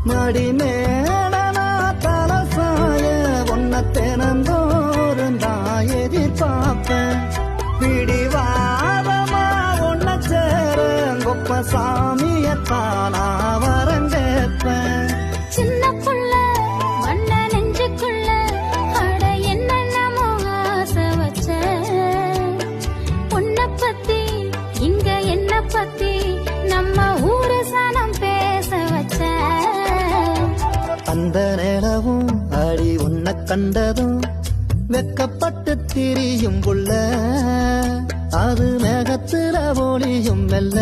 மடி மேடனா தல சாய உன்னை தினந்தோறும் தான் எதிர்பார்ப்பேன் பிடிவாதமா உன்னை சேர கொப்ப சாமியத்தானா வரங்கேப்பேன் சின்ன புள்ள மண்ண நெஞ்சுக்குள்ள அட என்னென்னமோ ஆசை வச்ச உன்னை பத்தி இங்க என்ன பத்தி நம்ம ஊரு சனம் பேச வச்ச அந்த நிலவும் அடி உன்னை கண்டதும் வெக்கப்பட்டு திரியும் புள்ள அது மேகத்துல ஒளியும் மெல்ல